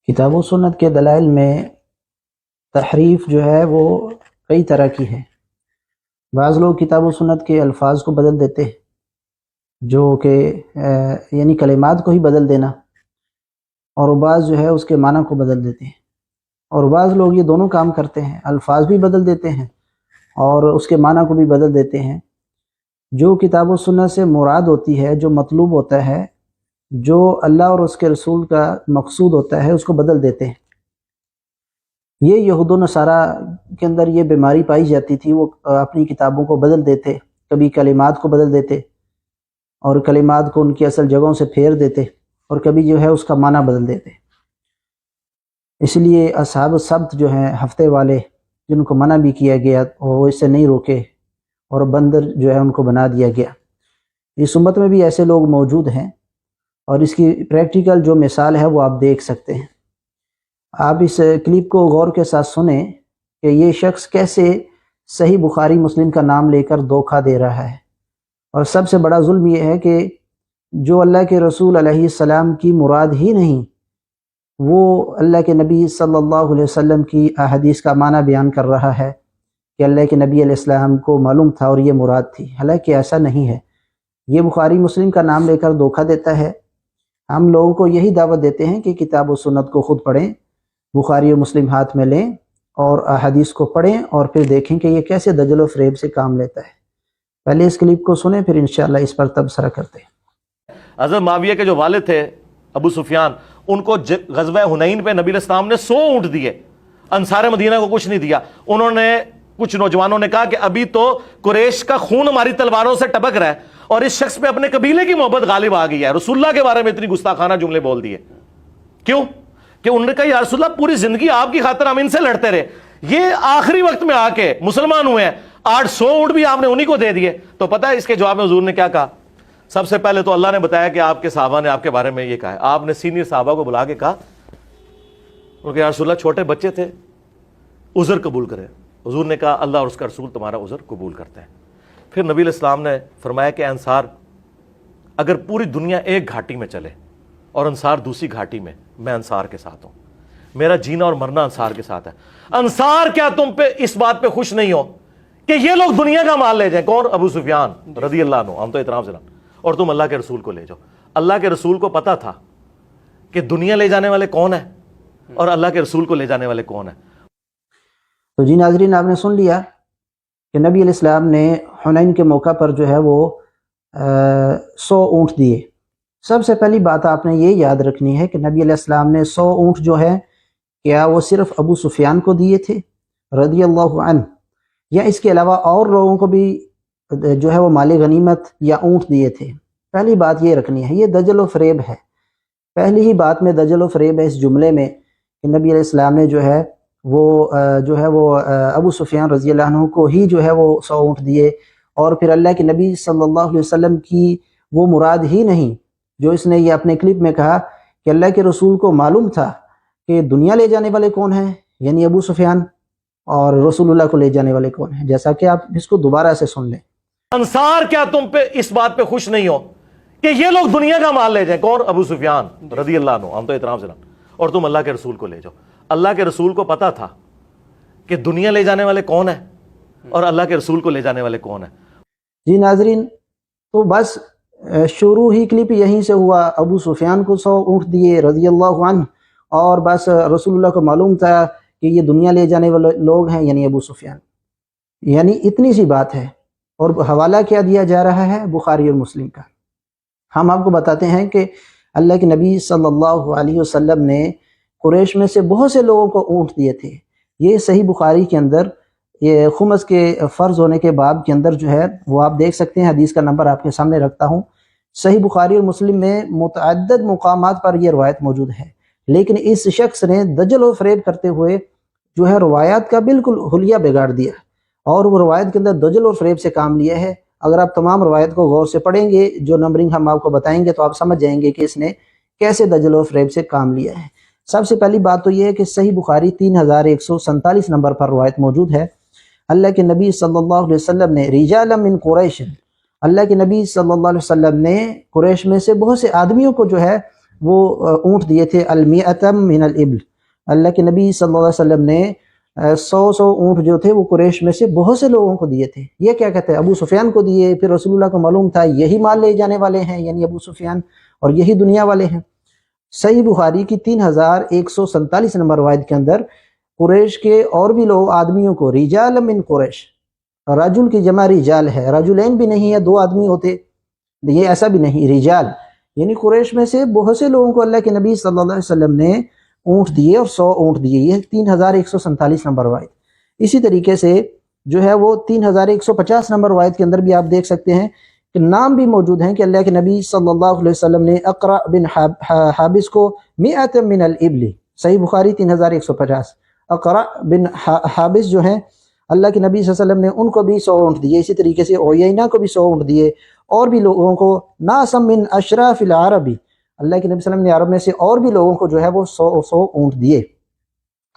کتاب و سنت کے دلائل میں تحریف جو ہے وہ کئی طرح کی ہے۔ بعض لوگ کتاب و سنت کے الفاظ کو بدل دیتے ہیں، جو کہ یعنی کلمات کو ہی بدل دینا، اور بعض جو ہے اس کے معنی کو بدل دیتے ہیں، اور بعض لوگ یہ دونوں کام کرتے ہیں، الفاظ بھی بدل دیتے ہیں اور اس کے معنی کو بھی بدل دیتے ہیں۔ جو کتاب و سنت سے مراد ہوتی ہے، جو مطلوب ہوتا ہے، جو اللہ اور اس کے رسول کا مقصود ہوتا ہے، اس کو بدل دیتے ہیں۔ یہ یہود و نصارہ کے اندر یہ بیماری پائی جاتی تھی، وہ اپنی کتابوں کو بدل دیتے، کبھی کلمات کو بدل دیتے اور کلمات کو ان کی اصل جگہوں سے پھیر دیتے، اور کبھی جو ہے اس کا معنی بدل دیتے۔ اس لیے اصحاب السبت جو ہیں، ہفتے والے، جن کو منع بھی کیا گیا، وہ اس سے نہیں روکے اور بندر جو ہے ان کو بنا دیا گیا۔ اس امت میں بھی ایسے لوگ موجود ہیں، اور اس کی پریکٹیکل جو مثال ہے وہ آپ دیکھ سکتے ہیں۔ آپ اس کلپ کو غور کے ساتھ سنیں کہ یہ شخص کیسے صحیح بخاری مسلم کا نام لے کر دھوکہ دے رہا ہے، اور سب سے بڑا ظلم یہ ہے کہ جو اللہ کے رسول علیہ السلام کی مراد ہی نہیں، وہ اللہ کے نبی صلی اللہ علیہ وسلم کی احادیث کا معنی بیان کر رہا ہے کہ اللہ کے نبی علیہ السلام کو معلوم تھا اور یہ مراد تھی، حالانکہ ایسا نہیں ہے۔ یہ بخاری مسلم کا نام لے کر دھوکہ دیتا ہے۔ ہم لوگوں کو یہی دعوت دیتے ہیں کہ کتاب و سنت کو خود پڑھیں، بخاری و مسلم ہاتھ میں لیں اور احادیث کو پڑھیں، اور پھر دیکھیں کہ یہ کیسے دجل و فریب سے کام لیتا ہے۔ پہلے اس کلپ کو سنیں، پھر انشاءاللہ اس پر تبصرہ کرتے ہیں۔ حضرت معاویہ کے جو والد تھے ابو سفیان، ان کو غزوہ حنین پہ نبی علیہ السلام نے 100 اونٹ دیے، انصار مدینہ کو کچھ نہیں دیا۔ انہوں نے کچھ نوجوانوں نے کہا کہ ابھی تو قریش کا خون ہماری تلواروں سے ٹپک رہا ہے، اور اس شخص پہ اپنے قبیلے کی محبت غالب آ گئی ہے، رسول اللہ کے بارے میں اتنی گستاخانہ جملے بول دیے۔ کیوں؟ کہ انہوں نے کہا یا رسول اللہ، پوری زندگی آپ کی خاطر ہم ان سے لڑتے رہے، یہ آخری وقت میں آ کے مسلمان ہوئے ہیں، 800 اونٹ بھی آپ نے انہی کو دے دیے۔ تو پتہ ہے اس کے جواب میں حضور نے کیا کہا؟ سب سے پہلے تو اللہ نے بتایا کہ آپ کے صحابہ نے آپ کے بارے میں یہ کہا ہے۔ آپ نے سینئر صحابہ کو بلا کے کہا، کیونکہ یا رسول اللہ چھوٹے بچے تھے، عذر قبول کرے۔ حضور نے کہا اللہ اور اس کا رسول تمہارا عذر قبول کرتے ہیں۔ پھر نبی علیہ السلام نے فرمایا کہ انصار، اگر پوری دنیا ایک گھاٹی میں چلے اور انصار دوسری گھاٹی میں انصار کے ساتھ ہوں، میرا جینا اور مرنا انصار کے ساتھ ہے۔ انصار کیا تم پہ اس بات پہ خوش نہیں ہو کہ یہ لوگ دنیا کا مال لے جائیں؟ کون؟ ابو سفیان رضی اللہ عنہ، ہم تو احترام سے اور تم اللہ کے رسول کو لے جاؤ۔ اللہ کے رسول کو پتا تھا کہ دنیا لے جانے والے کون ہیں اور اللہ کے رسول کو لے جانے والے کون ہیں۔ تو جی ناظرین، آپ نے سن لیا کہ نبی علیہ السلام نے حنین کے موقع پر جو ہے وہ 100 اونٹ دیے۔ سب سے پہلی بات آپ نے یہ یاد رکھنی ہے کہ نبی علیہ السلام نے 100 اونٹ جو ہے، کیا وہ صرف ابو سفیان کو دیے تھے رضی اللہ عنہ، یا اس کے علاوہ اور لوگوں کو بھی جو ہے وہ مال غنیمت یا اونٹ دیے تھے؟ پہلی بات یہ رکھنی ہے، یہ دجل و فریب ہے۔ پہلی ہی بات میں دجل و فریب ہے اس جملے میں کہ نبی علیہ السلام نے جو ہے وہ ابو سفیان رضی اللہ عنہ کو ہی جو ہے وہ 100 اونٹ دیے، اور پھر اللہ کے نبی صلی اللہ علیہ وسلم کی وہ مراد ہی نہیں جو اس نے یہ اپنے کلپ میں کہا کہ اللہ کے رسول کو معلوم تھا کہ دنیا لے جانے والے کون ہیں، یعنی ابو سفیان، اور رسول اللہ کو لے جانے والے کون ہیں۔ جیسا کہ آپ اس کو دوبارہ سے سن لیں۔ انصار کیا تم پہ اس بات پہ خوش نہیں ہو کہ یہ لوگ دنیا کا مال لے جائیں؟ کون؟ ابو سفیان رضی اللہ عنہ، ہم تو احترام سے اور تم اللہ کے رسول کو لے جاؤ۔ اللہ کے رسول کو پتا تھا کہ دنیا لے جانے والے کون ہیں اور اللہ کے رسول کو لے جانے والے کون ہیں۔ جی ناظرین، تو بس شروع ہی کلپ یہیں سے ہوا، ابو سفیان کو 100 اونٹ دیے رضی اللہ عنہ، اور بس رسول اللہ کو معلوم تھا کہ یہ دنیا لے جانے والے لوگ ہیں، یعنی ابو سفیان، یعنی اتنی سی بات ہے۔ اور حوالہ کیا دیا جا رہا ہے؟ بخاری اور مسلم کا۔ ہم آپ کو بتاتے ہیں کہ اللہ کے نبی صلی اللہ علیہ وسلم نے قریش میں سے بہت سے لوگوں کو اونٹ دیے تھے۔ یہ صحیح بخاری کے اندر، یہ خمس کے فرض ہونے کے باب کے اندر جو ہے وہ آپ دیکھ سکتے ہیں، حدیث کا نمبر آپ کے سامنے رکھتا ہوں۔ صحیح بخاری اور مسلم میں متعدد مقامات پر یہ روایت موجود ہے، لیکن اس شخص نے دجل و فریب کرتے ہوئے جو ہے روایات کا بالکل حلیہ بگاڑ دیا، اور وہ روایت کے اندر دجل اور فریب سے کام لیا ہے۔ اگر آپ تمام روایت کو غور سے پڑھیں گے، جو نمبرنگ ہم آپ کو بتائیں گے، تو آپ سمجھ جائیں گے کہ اس نے کیسے دجل و فریب سے کام لیا ہے۔ سب سے پہلی بات تو یہ ہے کہ صحیح بخاری 3147 نمبر پر روایت موجود ہے۔ اللہ کے نبی صلی اللہ علیہ وسلم نے رجالا من قریش، اللہ کے نبی صلی اللہ علیہ وسلم نے قریش میں سے بہت سے آدمیوں کو جو ہے وہ اونٹ دیے تھے، المیئتم من الابل، اللہ کے نبی صلی اللہ علیہ وسلم نے 100 اونٹ جو تھے وہ قریش میں سے بہت سے لوگوں کو دیے تھے۔ یہ کیا کہتے ہیں، ابو سفیان کو دیے، پھر رسول اللہ کو معلوم تھا یہی مال لے جانے والے ہیں، یعنی ابو سفیان، اور یہی دنیا والے ہیں۔ صحیح بخاری کی 3147 نمبر روایت کے اندر قریش کے اور بھی لوگ آدمیوں کو، رجال من قریش، رجل کی جمع رجال ہے، رجلین بھی نہیں ہے، 2 آدمی ہوتے، یہ ایسا بھی نہیں، رجال، یعنی قریش میں سے بہت سے لوگوں کو اللہ کے نبی صلی اللہ علیہ وسلم نے اونٹ دیے، اور 100 اونٹ دیے، یہ 3147 نمبر روایت۔ اسی طریقے سے جو ہے وہ 3150 نمبر روایت کے اندر بھی آپ دیکھ سکتے ہیں کہ نام بھی موجود ہیں کہ اللہ کے نبی صلی اللہ علیہ وسلم نے اقرع بن حابس کو 100 من الابل، صحیح بخاری 3150، اقرع بن حابس جو ہیں اللہ کے نبی صلی اللہ علیہ وسلم نے ان کو بھی 100 اونٹ دیے، اسی طریقے سے عیینہ کو بھی 100 اونٹ دیے، اور بھی لوگوں کو، ناسم من اشراف العربی، اللہ کے نبی صلی اللہ علیہ وسلم نے عرب میں سے اور بھی لوگوں کو جو ہے وہ 100 اونٹ دیے۔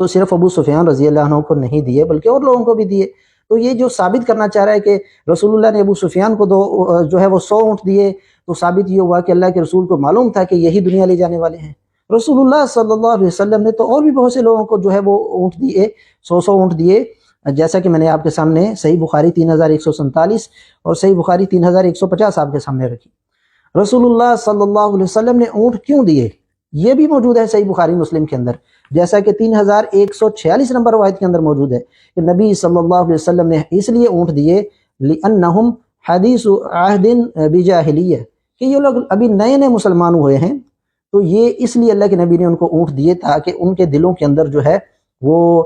تو صرف ابو سفیان رضی اللہ عنہ کو نہیں دیے بلکہ اور لوگوں کو بھی دیے۔ تو یہ جو ثابت کرنا چاہ رہا ہے کہ رسول اللہ نے ابو سفیان کو جو ہے وہ 100 اونٹ دیے، تو ثابت یہ ہوا کہ اللہ کے رسول کو معلوم تھا کہ یہی دنیا لے جانے والے ہیں۔ رسول اللہ صلی اللہ علیہ وسلم نے تو اور بھی بہت سے لوگوں کو جو ہے وہ اونٹ دیے، 100 اونٹ دیے، جیسا کہ میں نے آپ کے سامنے صحیح بخاری 3147 اور صحیح بخاری 3150 آپ کے سامنے رکھی۔ رسول اللہ صلی اللہ علیہ وسلم نے اونٹ کیوں دیے، یہ بھی موجود ہے صحیح بخاری مسلم کے اندر، جیسا کہ 3146 نمبر روایت کے اندر موجود ہے کہ نبی صلی اللہ علیہ وسلم نے اس لیے اونٹ دیے لِأَنَّهُمْ حدیث عہد بجاہلیہ، کہ یہ لوگ ابھی نئے نئے مسلمان ہوئے ہیں، تو یہ اس لیے اللہ کے نبی نے ان کو اونٹ دیے تاکہ ان کے دلوں کے اندر جو ہے وہ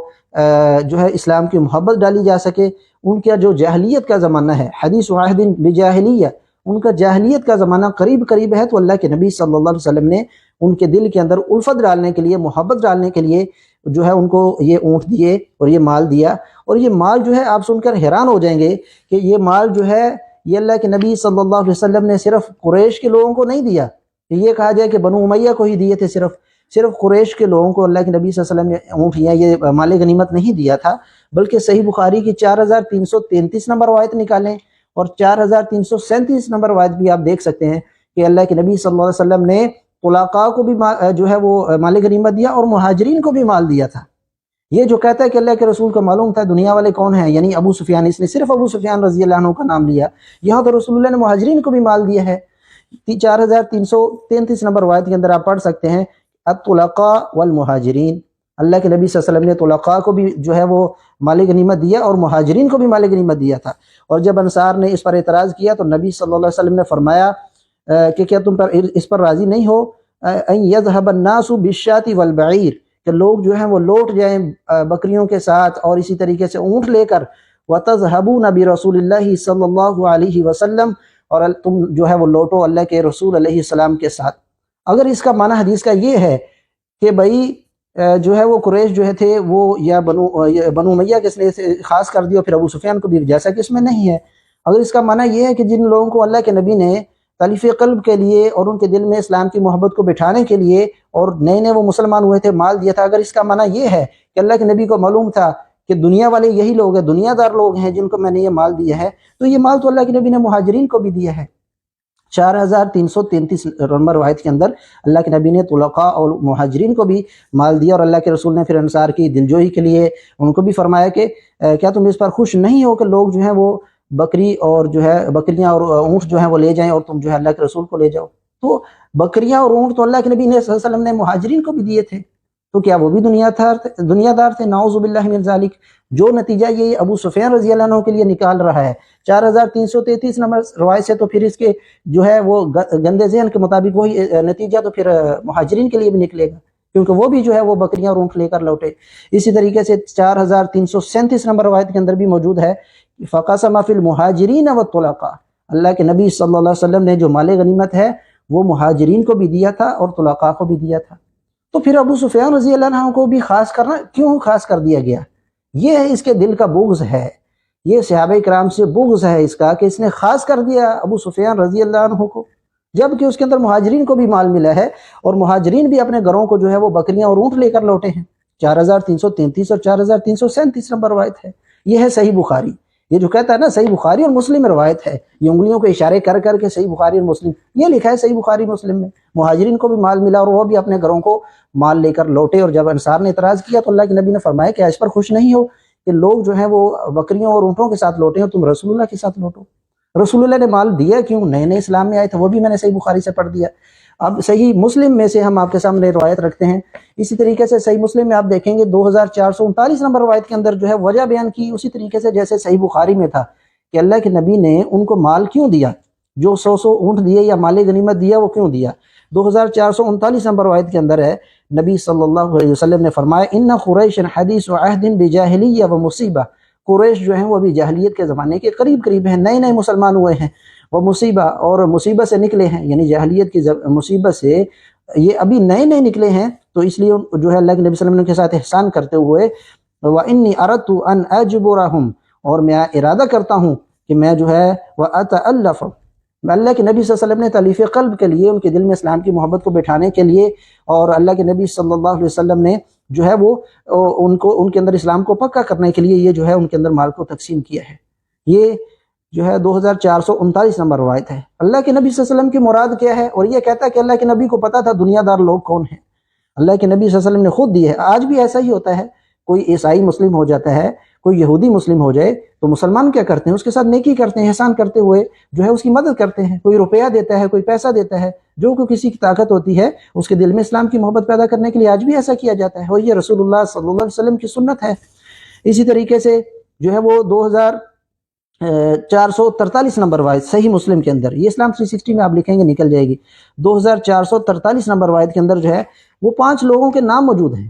جو ہے اسلام کی محبت ڈالی جا سکے۔ ان کا جو جاہلیت کا زمانہ ہے، حدیث عہد بجاہلیہ، ان کا جاہلیت کا زمانہ قریب ہے، تو اللہ کے نبی صلی اللہ علیہ وسلم نے ان کے دل کے اندر الفت ڈالنے کے لیے، محبت ڈالنے کے لیے جو ہے ان کو یہ اونٹ دیے اور یہ مال دیا۔ اور یہ مال جو ہے آپ سن کر حیران ہو جائیں گے کہ یہ مال جو ہے یہ اللہ کے نبی صلی اللہ علیہ وسلم نے صرف قریش کے لوگوں کو نہیں دیا، یہ کہا جائے کہ بنو امیہ کو ہی دیے تھے، صرف قریش کے لوگوں کو اللہ کے نبی صلی اللہ علیہ وسلم نے اونٹ یا یہ مال غنیمت نہیں دیا تھا، بلکہ صحیح بخاری کی 4333 نمبر روایت نکالیں اور 4337 نمبر روایت بھی آپ دیکھ سکتے ہیں کہ اللہ کے نبی صلی اللہ علیہ وسلم نے طلقاء کو بھی جو ہے وہ مال غنیمت دیا اور مہاجرین کو بھی مال دیا تھا۔ یہ جو کہتا ہے کہ اللہ کے رسول کو معلوم تھا دنیا والے کون ہیں، یعنی ابو سفیان، اس نے صرف ابو سفیان رضی اللہ عنہ کا نام لیا، یہاں تو رسول اللہ نے مہاجرین کو بھی مال دیا ہے۔ 4333 نمبر روایت کے اندر آپ پڑھ سکتے ہیں الطلقاء والمہاجرین، اللہ کے نبی صلی اللہ علیہ وسلم نے طلقاء کو بھی جو ہے وہ مال غنیمت دیا اور مہاجرین کو بھی مال غنیمت دیا تھا۔ اور جب انصار نے اس پر اعتراض کیا تو نبی صلی اللہ علیہ وسلم نے فرمایا کہ کیا تم پر اس پر راضی نہیں ہو ان یذهب الناس بالشاة والبعیر، کہ لوگ جو ہیں وہ لوٹ جائیں بکریوں کے ساتھ اور اسی طریقے سے اونٹ لے کر، وتذهبون برسول اللہ صلی اللہ علیہ وسلم، اور تم جو ہے وہ لوٹو اللہ کے رسول علیہ السلام کے ساتھ۔ اگر اس کا معنی حدیث کا یہ ہے کہ بھائی جو ہے وہ قریش جو ہے تھے وہ یا بنو امیہ کے اس نے خاص کر دیا، پھر ابو سفیان کو بھی، جیسا کہ اس میں نہیں ہے۔ اگر اس کا معنی یہ ہے کہ جن لوگوں کو اللہ کے نبی نے تالیف قلب کے لیے اور ان کے دل میں اسلام کی محبت کو بٹھانے کے لیے اور نئے نئے وہ مسلمان ہوئے تھے مال دیا تھا، اگر اس کا معنی یہ ہے کہ اللہ کے نبی کو معلوم تھا کہ دنیا والے یہی لوگ ہیں، دنیا دار لوگ ہیں جن کو میں نے یہ مال دیا ہے، تو یہ مال تو اللہ کے نبی نے مہاجرین کو بھی دیا ہے۔ 4333 نمبر روایت کے اندر اللہ کے نبی نے طلقاء اور مہاجرین کو بھی مال دیا، اور اللہ کے رسول نے پھر انصار کی دلجوئی کے لیے ان کو بھی فرمایا کہ کیا تم اس پر خوش نہیں ہو کہ لوگ جو ہیں وہ بکری اور جو ہے بکریاں اور اونٹ جو ہیں وہ لے جائیں اور تم جو ہے اللہ کے رسول کو لے جاؤ۔ تو بکریاں اور اونٹ تو اللہ کے نبی نے صلی اللہ علیہ وسلم نے مہاجرین کو بھی دیے تھے، تو کیا وہ بھی دنیا دار تھے؟ نعوذ باللہ من ذالک۔ جو نتیجہ یہ ابو سفیان رضی اللہ عنہ کے لیے نکال رہا ہے 4333 نمبر روایت سے، تو پھر اس کے جو ہے وہ گندے ذہن کے مطابق وہی نتیجہ تو پھر مہاجرین کے لیے بھی نکلے گا، کیونکہ وہ بھی جو ہے وہ بکریاں اور اونٹ لے کر لوٹے۔ اسی طریقے سے 4337 نمبر روایت کے اندر بھی موجود ہے فَقَسَمَ فِي الْمُهَاجِرِينَ وَالطُّلَقَاء، اللہ کے نبی صلی اللہ علیہ وسلم نے جو مال غنیمت ہے وہ مہاجرین کو بھی دیا تھا اور طلقاء کو بھی دیا تھا۔ تو پھر ابو سفیان رضی اللہ عنہ کو بھی خاص کرنا کیوں خاص کر دیا گیا؟ یہ ہے اس کے دل کا بغض ہے، یہ صحابہ کرام سے بغض ہے اس کا کہ اس نے خاص کر دیا ابو سفیان رضی اللہ عنہ کو، جبکہ اس کے اندر مہاجرین کو بھی مال ملا ہے اور مہاجرین بھی اپنے گھروں کو جو ہے وہ بکریاں اور اونٹ لے کر لوٹے ہیں۔ 4333 اور 4337 نمبر روایت ہے، یہ ہے صحیح بخاری۔ یہ جو کہتا ہے نا صحیح بخاری اور مسلم میں روایت ہے، یہ انگلیوں کے اشارے کر کر کے صحیح بخاری اور مسلم، یہ لکھا ہے صحیح بخاری مسلم میں، مہاجرین کو بھی مال ملا اور وہ بھی اپنے گھروں کو مال لے کر لوٹے، اور جب انصار نے اعتراض کیا تو اللہ کے نبی نے فرمایا کہ اس پر خوش نہیں ہو کہ لوگ جو ہیں وہ بکریوں اور اونٹوں کے ساتھ لوٹے ہیں، تم رسول اللہ کے ساتھ لوٹو۔ رسول اللہ نے مال دیا کیوں؟ نئے نئے اسلام میں آئے تھے، وہ بھی میں نے صحیح بخاری سے پڑھ دیا۔ اب صحیح مسلم میں سے ہم آپ کے سامنے روایت رکھتے ہیں، اسی طریقے سے صحیح مسلم میں آپ دیکھیں گے 2439 نمبر روایت کے اندر جو ہے وجہ بیان کی اسی طریقے سے جیسے صحیح بخاری میں تھا کہ اللہ کے نبی نے ان کو مال کیوں دیا، جو 100 اونٹ دیے یا مال غنیمت دیا وہ کیوں دیا۔ 2439 نمبر روایت کے اندر ہے، نبی صلی اللہ علیہ وسلم نے فرمایا ان قریش حدیث عہد بجاہلیہ و مصیبہ، قریش جو ہیں وہ ابھی جاہلیت کے زمانے کے قریب ہیں، نئے نئے مسلمان ہوئے ہیں، وہ مصیبہ اور مصیبت سے نکلے ہیں، یعنی جاہلیت کی مصیبت سے یہ ابھی نئے نئے نکلے ہیں، تو اس لیے جو ہے اللہ کے نبی صلی اللہ علیہ وسلم کے ساتھ احسان کرتے ہوئے وَإِنِّي أَرَدْتُ أَنْ أَجْبُرَهُمْ، اور میں ارادہ کرتا ہوں کہ میں جو ہے وَأَتَأَلَّفُ، اللہ کے نبی صلی اللہ علیہ وسلم نے تالیف قلب کے لیے، ان کے دل میں اسلام کی محبت کو بٹھانے کے لیے، اور اللہ کے نبی صلی اللہ علیہ وسلم نے جو ہے وہ ان کے اندر اسلام کو پکا کرنے کے لیے یہ جو ہے ان کے اندر مال کو تقسیم کیا ہے۔ یہ جو ہے 2439 نمبر روایت ہے۔ اللہ کے نبی صلی اللہ علیہ وسلم کی مراد کیا ہے؟ اور یہ کہتا ہے کہ اللہ کے نبی کو پتا تھا دنیا دار لوگ کون ہیں، اللہ کے نبی صلی اللہ علیہ وسلم نے خود دی ہے۔ آج بھی ایسا ہی ہوتا ہے، کوئی عیسائی مسلم ہو جاتا ہے، کوئی یہودی مسلم ہو جائے تو مسلمان کیا کرتے ہیں؟ اس کے ساتھ نیکی کرتے ہیں، احسان کرتے ہوئے جو ہے اس کی مدد کرتے ہیں، کوئی روپیہ دیتا ہے، کوئی پیسہ دیتا ہے، جو کوئی کسی کی طاقت ہوتی ہے اس کے دل میں اسلام کی محبت پیدا کرنے کے لیے آج بھی ایسا کیا جاتا ہے، اور یہ رسول اللہ صلی اللہ علیہ وسلم کی سنت ہے۔ اسی طریقے سے جو ہے وہ 2443 نمبر روایت صحیح مسلم کے اندر، یہ اسلام 360 میں آپ لکھیں گے نکل جائے گی، 2443 نمبر روایت کے اندر جو ہے وہ 5 لوگوں کے نام موجود ہیں۔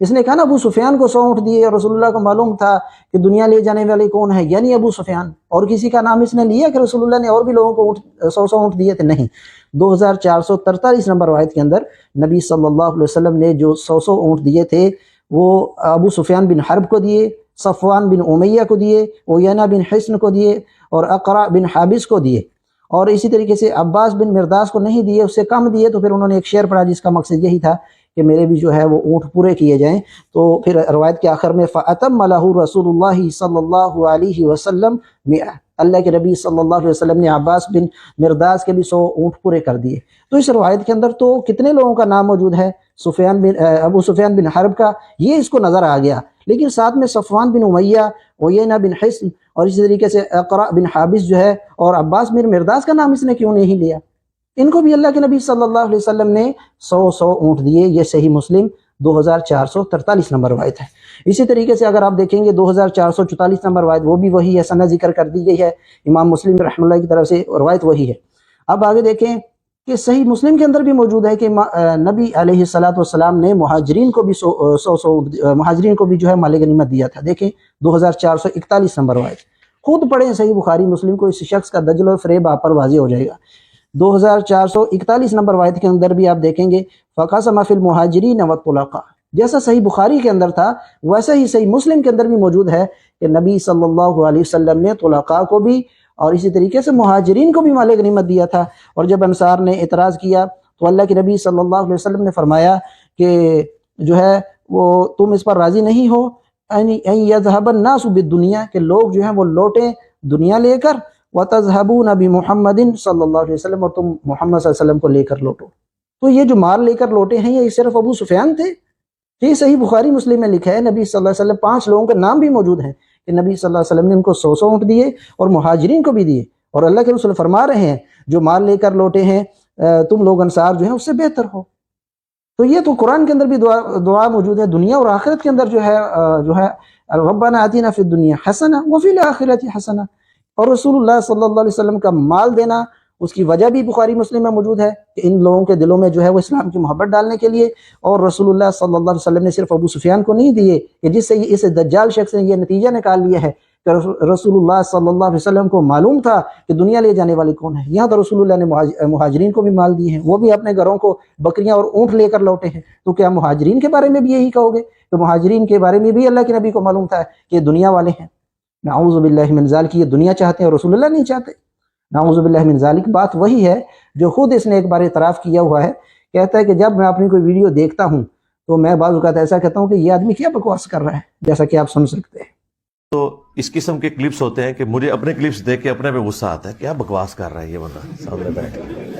اس نے کہا نا ابو سفیان کو 100 اونٹ دیے اور رسول اللہ کو معلوم تھا کہ دنیا لے جانے والے کون ہے، یعنی ابو سفیان، اور کسی کا نام اس نے لیا کہ رسول اللہ نے اور بھی لوگوں کو 100 اونٹ دیے تھے؟ نہیں۔ 2443 نمبر روایت کے اندر نبی صلی اللہ علیہ وسلم نے جو 100 اونٹ دیے تھے وہ ابو سفیان بن حرب کو دیے، صفوان بن امیہ کو دیے، عیینہ بن حصن کو دیے، اور اقرع بن حابس کو دیے، اور اسی طریقے سے عباس بن مرداس کو نہیں دیے، اس سے کم دیے۔ تو پھر انہوں نے ایک شعر پڑھا جس کا مقصد یہی تھا کہ میرے بھی جو ہے وہ اونٹ پورے کیے جائیں۔ تو پھر روایت کے آخر میں فَأَتَمَّ لَهُ رسول اللہ صلی اللہ علیہ وسلم، اللہ کے نبی صلی اللہ علیہ وسلم نے عباس بن مرداس کے بھی 100 اونٹ پورے کر دیے۔ تو اس روایت کے اندر تو کتنے لوگوں کا نام موجود ہے؟ ابو سفیان بن حرب کا، یہ اس کو نظر آ گیا، لیکن ساتھ میں صفوان بن امیہ، عیینہ بن حصن، اور اسی طریقے سے اقرع بن حابس جو ہے، اور عباس بن مرداس کا نام اس نے کیوں نہیں لیا؟ ان کو بھی اللہ کے نبی صلی اللہ علیہ وسلم نے 100 اونٹ دیے۔ یہ صحیح مسلم 2443 نمبر روایت ہے۔ اسی طریقے سے اگر آپ دیکھیں گے 2444 نمبر روایت، وہ بھی وہی ہے، سند ذکر کر دی گئی ہے امام مسلم رحمہ اللہ کی طرف سے، روایت وہی ہے۔ اب آگے دیکھیں کہ صحیح مسلم کے اندر بھی موجود ہے کہ نبی علیہ السلام نے مہاجرین کو بھی 100 مہاجرین کو بھی جو ہے مال غنیمت دیا تھا۔ دیکھیں 2441 نمبر روایت، خود پڑھیں صحیح بخاری مسلم کو، اس شخص کا دجل و فریب آپ پر واضح ہو جائے گا۔ 2441 نمبر روایت کے اندر بھی آپ دیکھیں گے فَقَسَمَ فِي الْمُهَاجِرِينَ وَالطُّلَقَاء، جیسا صحیح بخاری کے اندر تھا ویسا ہی صحیح مسلم کے اندر بھی موجود ہے کہ نبی صلی اللہ علیہ وسلم نے طلقاء کو بھی اور اسی طریقے سے مہاجرین کو بھی مال غنیمت دیا تھا۔ اور جب انصار نے اعتراض کیا تو اللہ کے نبی صلی اللہ علیہ وسلم نے فرمایا کہ جو ہے وہ تم اس پر راضی نہیں ہو ان یذهب الناس بالدنیا، کہ لوگ جو ہیں وہ لوٹیں دنیا لے کر، وَتَذْهَبُونَ بِمُحَمَّدٍ صلی اللہ علیہ وسلم، اور تم محمد صلی اللہ علیہ وسلم کو لے کر لوٹو۔ تو یہ جو مال لے کر لوٹے ہیں یہ صرف ابو سفیان تھے؟ یہ صحیح بخاری مسلم میں لکھا ہے، نبی صلی اللہ علیہ وسلم 5 لوگوں کے نام بھی موجود ہیں کہ نبی صلی اللہ علیہ وسلم نے ان کو 100 اونٹ دیے اور مہاجرین کو بھی دیے، اور اللہ کے رسول فرما رہے ہیں جو مال لے کر لوٹے ہیں تم لوگ انصار جو ہیں اس سے بہتر ہو۔ تو یہ تو قرآن کے اندر بھی دعا موجود ہے، دنیا اور آخرت کے اندر جو ہے ربنا آتنا فی الدنیا حسنہ وفی الآخرۃ حسنہ، اور رسول اللہ صلی اللہ علیہ وسلم کا مال دینا اس کی وجہ بھی بخاری مسلم میں موجود ہے کہ ان لوگوں کے دلوں میں جو ہے وہ اسلام کی محبت ڈالنے کے لیے، اور رسول اللہ صلی اللہ علیہ وسلم نے صرف ابو سفیان کو نہیں دیے کہ جس سے اس دجال شخص نے یہ نتیجہ نکال لیا ہے کہ رسول اللہ صلی اللہ علیہ وسلم کو معلوم تھا کہ دنیا لے جانے والے کون ہیں، یہاں تو رسول اللہ نے مہاجرین کو بھی مال دیے ہیں، وہ بھی اپنے گھروں کو بکریاں اور اونٹ لے کر لوٹے ہیں۔ تو کیا مہاجرین کے بارے میں بھی یہی کہو گے کہ مہاجرین کے بارے میں بھی اللہ کے نبی کو معلوم تھا کہ یہ دنیا والے ہیں؟ نعوذ باللہ من ذالک، یہ دنیا چاہتے ہیں اور رسول اللہ نہیں چاہتے، نعوذ باللہ من ذالک۔ بات وہی ہے جو خود اس نے ایک بار اعتراف کیا ہوا ہے، کہتا ہے کہ جب میں اپنی کوئی ویڈیو دیکھتا ہوں تو میں بعض اوقات ایسا کہتا ہوں کہ یہ آدمی کیا بکواس کر رہا ہے، جیسا کہ آپ سن سکتے ہیں۔ تو اس قسم کے کلپس ہوتے ہیں کہ مجھے اپنے کلپس دیکھ کے اپنے پہ غصہ آتا ہے، کیا بکواس کر رہا ہے یہ بندہ سامنے بیٹھ کے۔